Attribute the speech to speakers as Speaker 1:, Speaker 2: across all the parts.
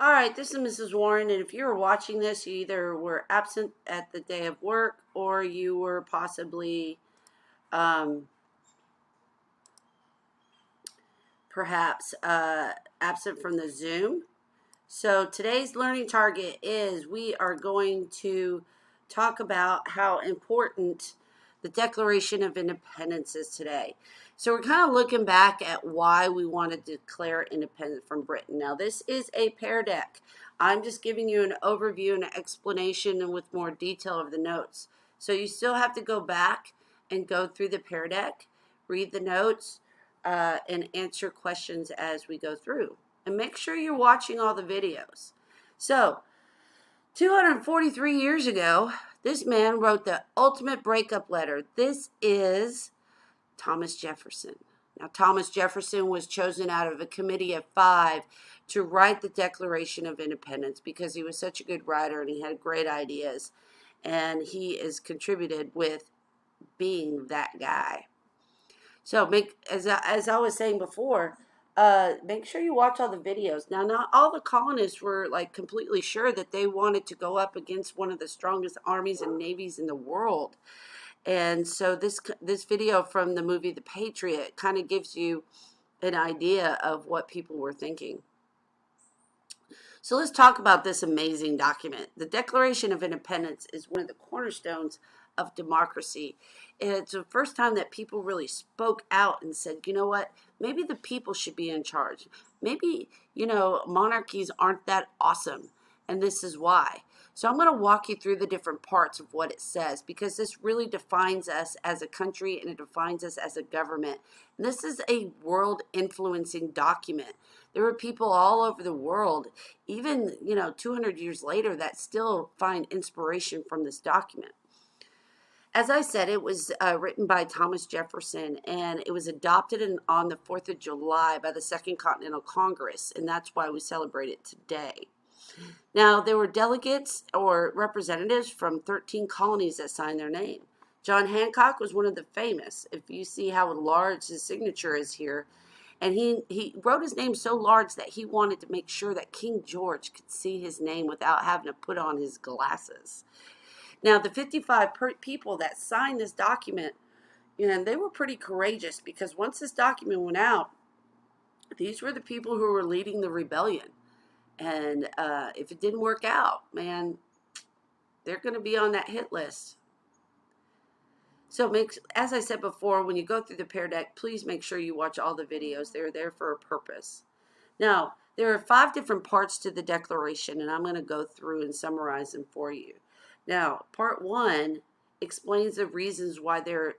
Speaker 1: All right, this is Mrs. Warren, and if you were watching this, you either were absent at the day of work or you were possibly um, perhaps absent from the Zoom. So today's learning target is we are going to talk about how important the Declaration of Independence is today. So we're kind of looking back at why we want to declare independence from Britain. Now this is a pair deck. I'm just giving you an overview and an explanation and with more detail of the notes. So you still have to go back and go through the pair deck, read the notes, and answer questions as we go through. And make sure you're watching all the videos. So, 243 years ago, this man wrote the ultimate breakup letter. This is Thomas Jefferson. Now, Thomas Jefferson was chosen out of a committee of 5 to write the Declaration of Independence because he was such a good writer and he had great ideas. And he is contributed with being that guy. So as I was saying before, make sure you watch all the videos. Now, not all the colonists were like completely sure that they wanted to go up against one of the strongest armies and navies in the world. And so this video from the movie The Patriot kind of gives you an idea of what people were thinking. So let's talk about this amazing document. The Declaration of Independence is one of the cornerstones of democracy. It's the first time that people really spoke out and said, you know what, maybe the people should be in charge. Maybe, monarchies aren't that awesome, and this is why. So I'm going to walk you through the different parts of what it says because this really defines us as a country and it defines us as a government. And this is a world influencing document. There were people all over the world, even, 200 years later, that still find inspiration from this document. As I said, it was written by Thomas Jefferson, and it was adopted on the 4th of July by the Second Continental Congress, and that's why we celebrate it today. Now, there were delegates or representatives from 13 colonies that signed their name. John Hancock was one of the famous. If you see how large his signature is here, and he wrote his name so large that he wanted to make sure that King George could see his name without having to put on his glasses. Now, the 55 people that signed this document, they were pretty courageous because once this document went out, these were the people who were leading the rebellion. And if it didn't work out, man, they're going to be on that hit list. So as I said before, when you go through the pair deck, please make sure you watch all the videos. They're there for a purpose. Now, there are 5 different parts to the Declaration, and I'm going to go through and summarize them for you. Now, part 1 explains the reasons why they're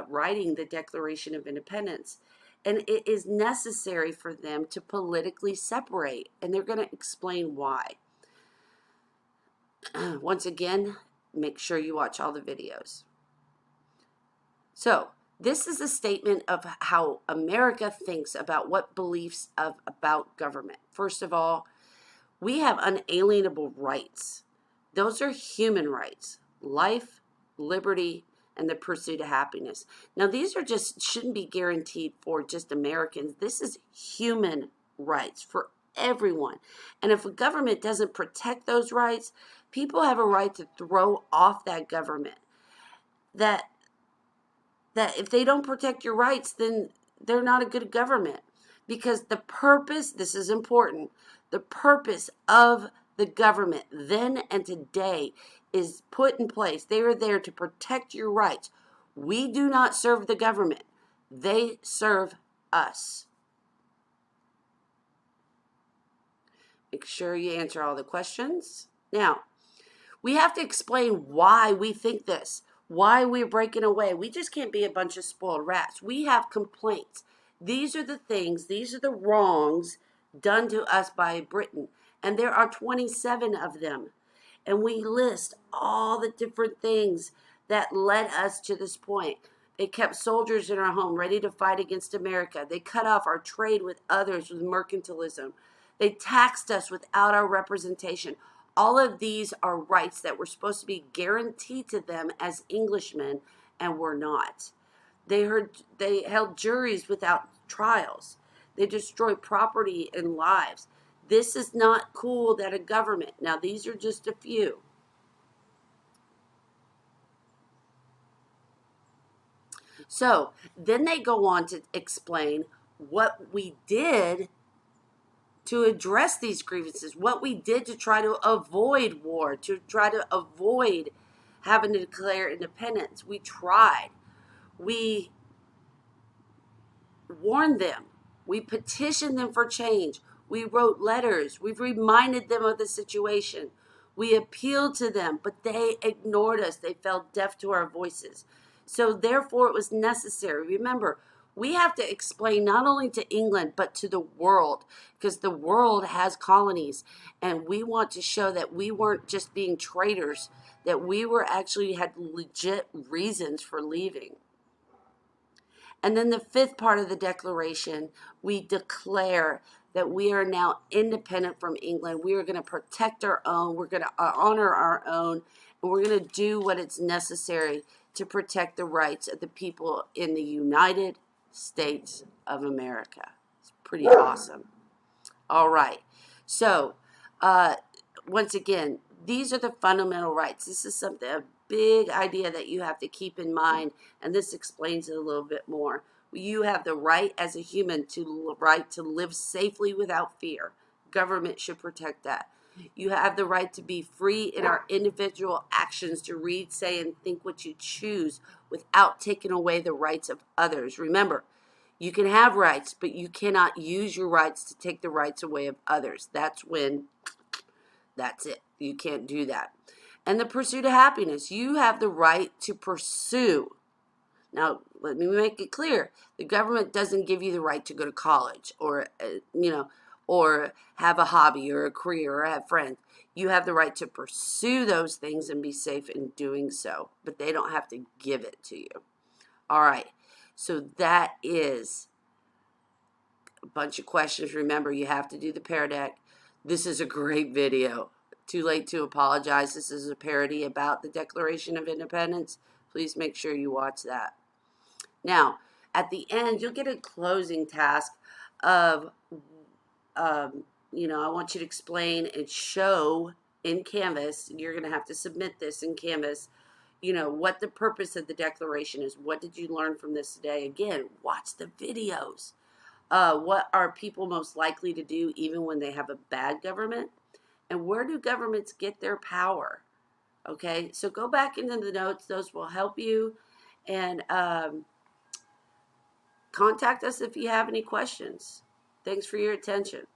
Speaker 1: writing the Declaration of Independence. And it is necessary for them to politically separate, and they're going to explain why. Once again, make sure you watch all the videos. So, this is a statement of how America thinks about what beliefs about government. First of all, we have unalienable rights. Those are human rights: life, liberty, and the pursuit of happiness. Now, these shouldn't be guaranteed for just Americans. This is human rights for everyone. And if a government doesn't protect those rights, people have a right to throw off that government. That if they don't protect your rights, then they're not a good government. Because the purpose, this is important, the purpose of the government then and today is put in place. They are there to protect your rights. We do not serve the government. They serve us. Make sure you answer all the questions. Now, we have to explain why we think this, why we're breaking away. We just can't be a bunch of spoiled rats. We have complaints. These are the things, these are the wrongs done to us by Britain. And there are 27 of them. And we list all the different things that led us to this point. They kept soldiers in our home ready to fight against America. They cut off our trade with others with mercantilism. They taxed us without our representation. All of these are rights that were supposed to be guaranteed to them as Englishmen, and were not. They held juries without trials. They destroyed property and lives. This is not cool that a government, now these are just a few. So then they go on to explain what we did to address these grievances, what we did to try to avoid war, to try to avoid having to declare independence. We tried. We warned them. We petitioned them for change. We wrote letters. We've reminded them of the situation. We appealed to them, but they ignored us. They fell deaf to our voices. So therefore, it was necessary. Remember, we have to explain not only to England, but to the world, because the world has colonies. And we want to show that we weren't just being traitors, that we were actually had legit reasons for leaving. And then the fifth part of the Declaration, we declare that we are now independent from England. We are going to protect our own. We're going to honor our own. And we're going to do what is necessary to protect the rights of the people in the United States of America. It's pretty awesome. All right. So, once again, these are the fundamental rights. This is a big idea that you have to keep in mind, and this explains it a little bit more. You have the right as a human to live safely without fear. Government should protect that. You have the right to be free in our individual actions, to read, say, and think what you choose without taking away the rights of others. Remember, you can have rights, but you cannot use your rights to take the rights away of others. That's it. You can't do that. And the pursuit of happiness. You have the right to pursue. Now, let me make it clear. The government doesn't give you the right to go to college or, or have a hobby or a career or have friends. You have the right to pursue those things and be safe in doing so, but they don't have to give it to you. All right. So that is a bunch of questions. Remember, you have to do the Pear Deck. This is a great video. Too late to apologize. This is a parody about the Declaration of Independence. Please make sure you watch that. Now, at the end, you'll get a closing task of, I want you to explain and show in Canvas. You're going to have to submit this in Canvas, what the purpose of the Declaration is. What did you learn from this today? Again, watch the videos. What are people most likely to do even when they have a bad government? And where do governments get their power? Okay, so go back into the notes. Those will help you. And contact us if you have any questions. Thanks for your attention.